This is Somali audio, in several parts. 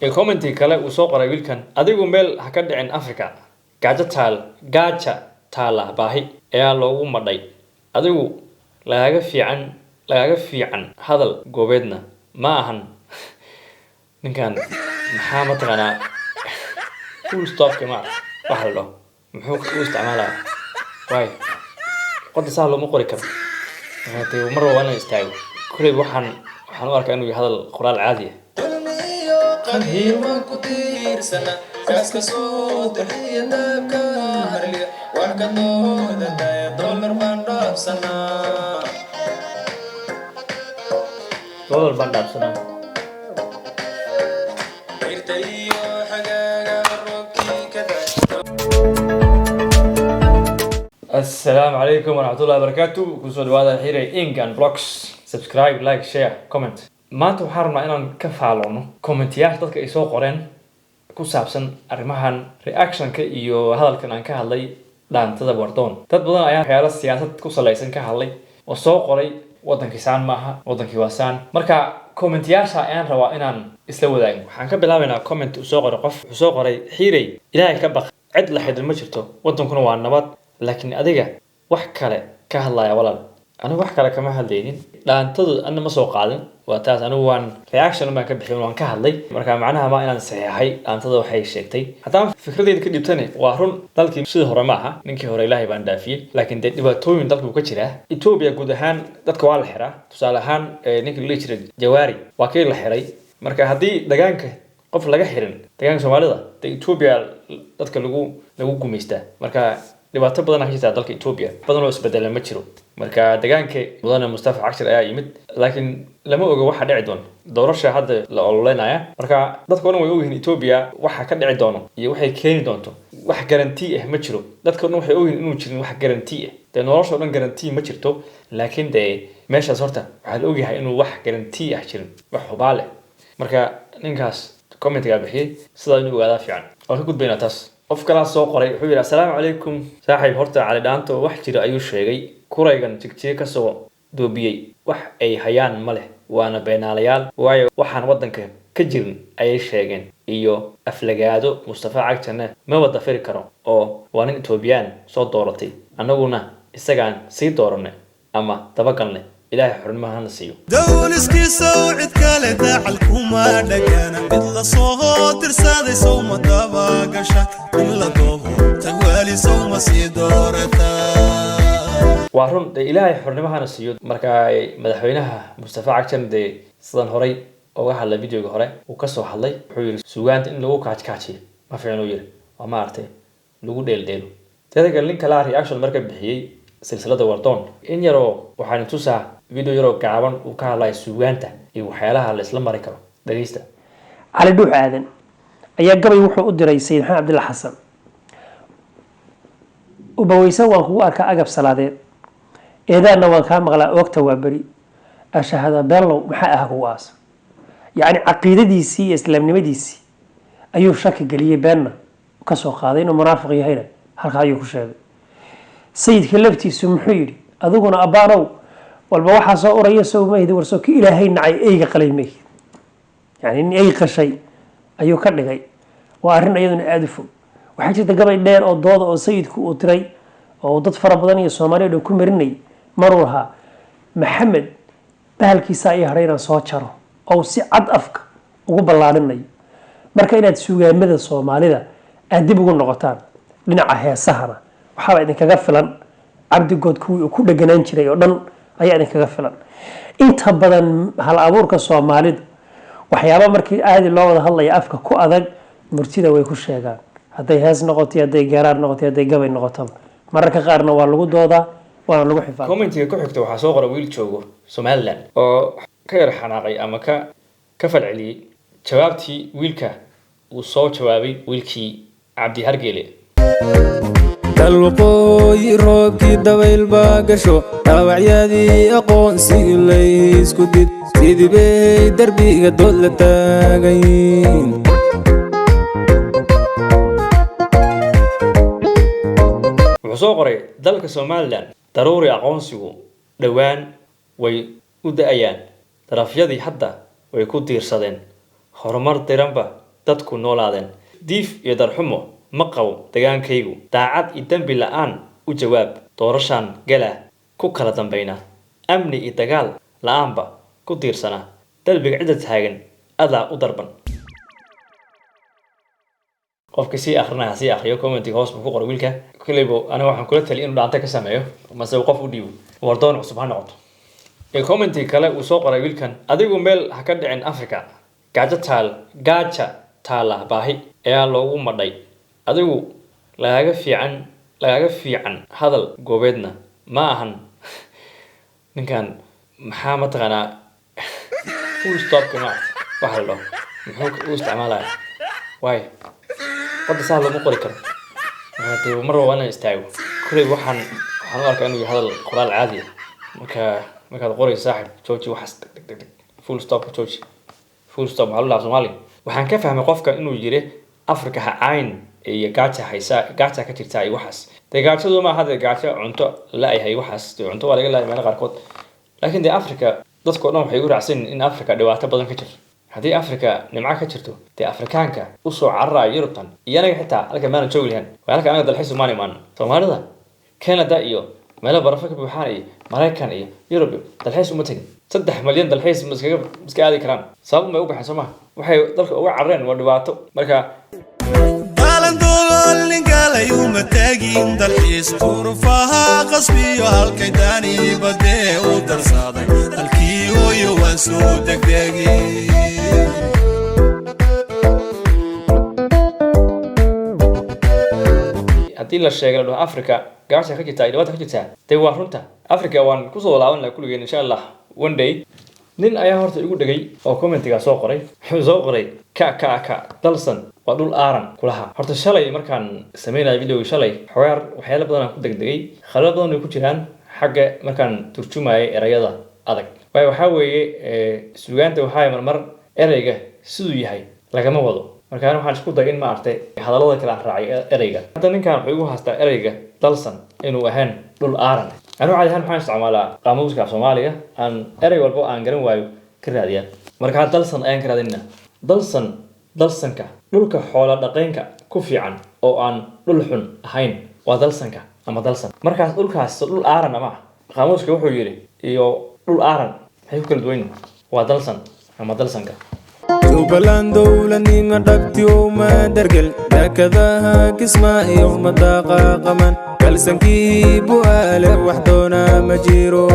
commenti kale uu soo qoray wiilkan adigu meel ha ka dhicin Afrika gaaja taala baahi ayaa loogu madhay adigu lagaga fiican hadal goobeedna ma ahan ninkan maxaa mataqaanaa full stop kama wax la dhaho muxuu u isticmaalaa waay qodda saa looma qori karo hadii mar walba inaan istaago kulay waxaan u arkaa inuu yahay hadal qoraal caadi ah قديما كتير سنة كاس كسود هي دابكا هرلي وكدو داي دولار بانداب سنة دولار بانداب سنة إرتليو حقاقا روكي كذا. السلام عليكم ورحمة الله وبركاته كسود هذا حيري إنكان بلوكس سبسكرايب لايك شير كومنت maanta waxaan rabnaa inaan ka faaloono commentiyaasha dadka ay soo qoreen ku saabsan arrimahan reactionka iyo hadalkan aan ka hadlay dhaantada Wardoon dad badan ayaa waxyaalo siyaasad ku saleysan ka hadlay oo soo qoray wadankii saan maaha wadankii waa saan marka commentiyaasha ayaan rabaa inaan isla wadaagno waxaan ka bilaabaynaa comment uu soo qoray qof wuxuu soo qoray xiiray ilaahay ka baq cid la xidhan ma jirto wadankuna waa nabad laakiin adiga wax kale ka hadlaya walaal anigu wax kale kama hadlaynin dhaantadu anna ma soo qaadin waa taas anigu waan reaction ma ka bixin waan ka hadlay marka macnaha ma inaan saxeexay dhaantada waxay sheegtay haddaan fikradeeda ka dhibtane waa run dalkii sidii hore ma aha ninkii hore ilaahay baan dhaafiyay laakiin dhibaatooyin dalku ka jira Ethiopia guud ahaan dadka waa la xiraa tusaale ahaan ninkii la jiray Jawaari waa kii la xiray marka haddii dagaanka qof laga xirin dagaanka Soomaalida Ethiopia dadka lagu gumeystaa marka dhibaato badan ka jirta dalka Ethiopia badan oo isbedel ma jiro marka deegaanka mudane Mustafa Cagshir ayaa yimid laakiin lama oga waxa dhici doona doorasho hadda la ololeynaya marka dadku way ogyihiin Ethiopia waxa ka dhici doona iyo waxay keeni doonto wax guarantee ah ma jiro dadku waxay ogyihiin inuu jirin wax guarantee ah de nolosha dhan guarantee ma jirto laakiin de meeshaas horta waxa la ogyahay inuu wax guarantee ah jirin wax hubaal ah marka ninkaas commentiga bixiyay sida inuu ogaada fiican oo ka gudbayna taas qof kala soo qoray wuxuu yiri assalaamu calaykum saaxiib horta cali dhaanto wax jira ayuu sheegay kuraygan jigjiga ka soo doobiyay wax ay hayaan ma leh waana beenaalayaal waayo waxaan wadanka ka jirin ayay sheegeen iyo aflagaado Mustafa Cagshirna ma wada firi karo oo waa nin Ethiopian soo dooratay annaguna isagaan sii dooranay ama dabagalnay ilaahay xurnimaha na siiyo dawliskii sawcid kale dacalkuma dhagana mid la soo dirsaday soo madaba gasha in la doobo tagwali soo ma sii doorata waa run ilaahay xurnimaha na siiyo marka madaxweynaha Mustafa Cagshir sidan horay oo hadlay videoga hore uu ka soo hadlay wuxuu yiri suugaanta in lagu kaajkaajiyo ma fiicno yiri waa maartay lagu dheeldeelo dadka link la reaction marka bixiyay silsilada Wardoon in yaro waxaan tusaa video yaro gaaban uu ka hadlay suugaanta iyo waxyaalaha la isla mari karo dhageysta cali dhuux aadan ayaa gabay wuxuu u diray Sayid Maxamed Cabdilla Xasan ubaweysa waan kugu arkaa agab salaadeed eedaana waan ka maqlaa waqti waa bari ashahada beellow maxaa ah kuwaas yani aqeedadiisii iyo islaamnimadiisii ayuu shaki galiyay beenna ka soo qaaday inuu munaafiq yahayna halka ayuu ku sheegay sayidka laftiisu muxuu yiri adiguna abaanow walba waxa soo uraya soo meeyday warso ki ilaahay nacay eeyga qaleymay yani in eey qashay ayuu ka dhigay waa arin ayaduna aad u fog waxa jirta gabay dheer oo dooda oo sayidku uu tiray oo dad fara badan iyo Soomaaliyeed ku marinay maruha maxamed bahalkiisa ay harayna soo jaro oo si cad afka ugu ballaarinay marka inaad suugaamada Soomaalida aad dib ugu noqotaan dhinaca heesahana waxa idin kaga filan cabdi good ku dhaganaan jiray oo dhan ayaa idin kaga filan inta badan hal abuurka Soomaalida waxyaabo markii aad loo wada hadlay afka ku adag murtida way ku sheegaan haday hees noqotay haday garaar noqotay haday gabay noqoto mararka qaarna waa lagu doodaa waana lagu xifaa commentiga ku xigta waxa soo qoray wiil joogo Somaliland oo ka yar xanaaqay ama ka falceliyay jawaabtii wiilka uu soo jawaabay wiilkii Cabdi Hargeele dalqooy roobkii dabayl baa gasho dhawacyadii aqoonsi la isku did sidii bay darbiga dood la taagayn wuxuu soo qoray dalka Somaliland daruuri aqoonsigu dhawaan way u da'ayaan darafyadii hadda way ku diirsadeen horumar diranba dadku noolaadeen diif iyo darxumo ma qabo dagaankaygu daacad iyo dambi la'aan u jawaab doorashaan gala ku kala dambayna amni iyo dagaal la'aanba ku tiirsana dalbiga cidda taagan adaa u darban qofka si akhrina si akhriyo commentiga hoos ku qor wiilka kuleybo ana waxaan kula taliyo inuu dhaanta ka sameeyo mase qof u dhiibo wardoon cusub ha noqoto ee commentiga kale uu soo qoray wiilkan adigu meel ha ka dhicin Afrika gaaja taala baahi ayaa loogu madhay adigu lagaga fiican hadal goobeedna ma ahan ninkan maxaa mataqaanaa full stop kama waxa loo muxuu u isticmaalaa way qod saal loo qori karo hadii mar walba istaago kulay waxaan u arkaa inuu hadal qoraal caadi markaad qorayso saaxib jooji waxas full stop jooji full stop hal Soomaali waxaan ka fahmay qofka inuu yiri Afrika ha cayn iyo gaaja ka jirta ay waxas gaajadu ma hada gaaja cunto la ay hay waxas cunto waa laga laayay qaarkood laakiin Afrika dadku dhan waxay u raacsan in Afrika dhibaato badan ka jirto haddii Afrika nimca ka jirto Afrikaanka u soo carraa Yurubtan iyana xitaa halka maana joogi lahayn halka anaga dalxiis Soomaalida Canada iyo meelo barafka buuxaan iyo Mareykan iyo Yurub dalxiis uma tagin 3 milyan dalxiis iska aadi karaan sabab ma u baxan Soomaa waxay dalka uga carreen waa dhibaato marka يوم تاجين دلحيس طرفها قصبي وهالكي داني بدي ودرسادي الكيو يوانسو دقداقي haddii la sheegay dhul Afrika gaasha ka jirta dhibaato ka jirta tay waa runta Afrika waan ku soo laaban la kuligeen insha Allah one day nin ayaa horta igu dhagay oo commentiga soo qoray ka dalsan waa dhul aaran kulaha horta shalay markaan sameeyay video shalay xogaar waxyaalo badan aan ku degdegay khalad badan ay ku jiraan xagga markaan turjumaay erayada adag waxa weeye suugaanta waxay mar erayga siduu yahay lagama wado markaan waxaan isku dayay in ma artay hadallada kala raacay erayga hadda ninkan wuxuu igu haystaa erayga dalsan inuu ahaan dhul aaran أنا عادي هن حاجة استعمالها قاموس كاف سوماليا أن أري والبو أن قرن وايو كراديا مركها دلسن أين كرادينا دلسن كا لولك حول دقينك كوفي عن أو أن لولحن هين ودلسن كا أما دلسن مركها لولك لول آرن أما قاموس كوحو يري يو لول آرن هيو كل دوين ودلسن أما دلسن كا جوبلان دولني ما دقتي وما درقل هكذا كسما يوم الدقا قمن كالسنكي بوالي وحدونا مجيرو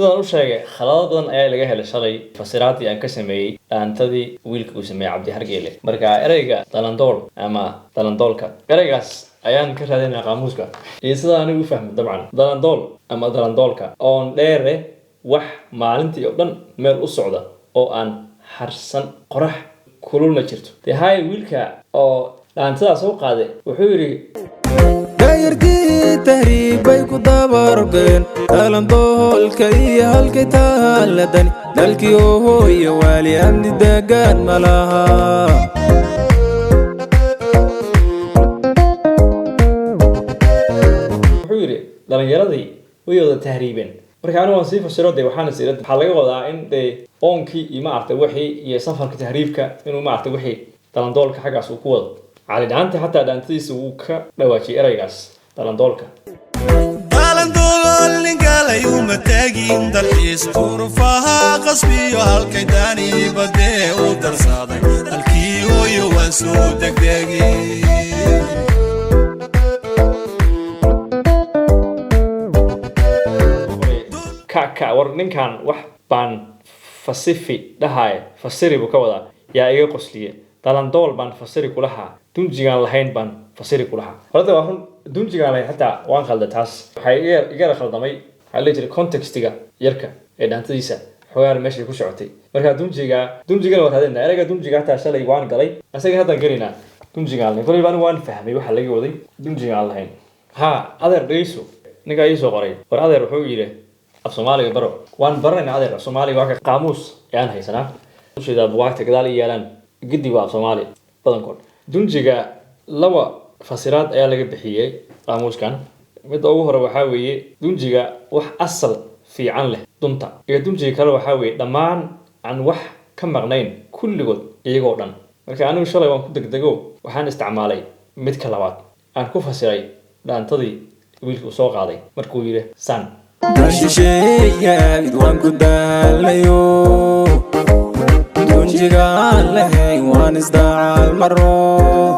sidaan u sheegay khalad badan ayaa laga helay shalay fasiraadii aan ka sameeyay dhaantadii wiilka uu sameeyay Cabdi Hargeyle marka erayga dalandool ama dalandoolka eraygaas ayaan ka raadinay qaamuuska iyo sidaan anigu u fahmay dabcan dalandool ama dalandoolka oon dheere wax maalintii oo dhan meel u socda oo aan harsan qorax kululna jirto hay wiilka oo dhaantada soo qaaday wuxuu yiri دايرتي تهريبي كدابرقين دالندول كي هالكي تهالدني دالكي هو يوالي أمني دقان ملاها حوري دالنجردي ويودا تهريبين marka anu waan sii fasiro waxaan siirad waxa laga wadaa in oonkii iyo ma artay wixii iyo safarka tahriibka inuu ma artay wixii dalandoolka xagaas uu ku wado على دانتي حتى دانتي سووك دواشي إريغاس دالندولكا دالندول نقال يوم تاجين دلحيس طرفها قصبي وهالكي داني بدي ودرسادي الكيو يوانسو دقداقي كا ورنين كان وحبان فاسيفي دهاي فاسيري بكودا يا إيغا قسلية dalandool baan fasiri kulaha dunjigaan lahayn baan fasiri kulaha horta waa dunjigaan lahayn hatta waan khalday taas waxay iga khaldamay hal leeyahay contextiga yarka ee dhaantadiisa xogaar meesha ku socotay marka dunjiga waa hadeen erayga dunjiga hatta shalay waan galay asaga hadda galina dunjigaan lahayn kulay baan waan fahmay waxa laga waday dunjigaan lahayn ha adeer dhayso niga ay soo qoray war adeer wuxuu yiri af Soomaaliga baro waan baranay adeer Soomaaliga waa qaamuus yaan haysanaa sida buugta gadaal yeelan gidi waa Soomaali badankood dunjiga laba fasiraad ayaa laga bixiyay qaamuuskan mid ugu hore waxa weeye dunjiga wax asal fiican leh dunta iyo dunjiga kale waxaa weeye dhammaan aan wax ka maqnayn kulligood iyagoo dhan marka anigu shalay waan ku degdego waxaan isticmaalay midka labaad aan ku fasiray dhaantadii wiilku soo qaaday markuu yiri san Dashisheeyaad waan ku daalayo dunjiga lahayn waan isdacal maro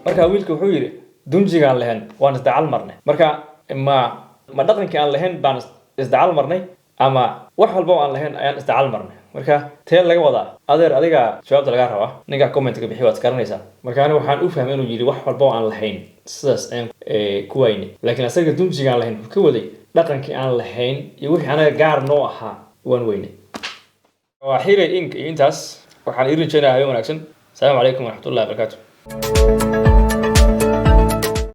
marka wiilku wuxuu yiri dunjiga lahayn waan isdacal marnay marka ma dhaqankii aan lahayn baan isdacal marnay ama wax walba aan lahayn ayaan isdacal marnay marka teel laga wadaa adeer adiga jawaabta laga rabaa ninka comment-ka bixi waad garanaysaa marka aniga waxaan u fahmay inuu yiri wax walba aan lahayn sidaas ayaan ku wayne laakiin asaga dunjiga aan lahayn wuxuu ka waday dhaqankii aan lahayn iyo wixii anaga gaar noo ahaa waan weyne waa xiray ink iyo intaas waxaan idin rajaynayaa habeen wanaagsan. Assalaamu calaykum waraxmatullaahi wabarakaatuh.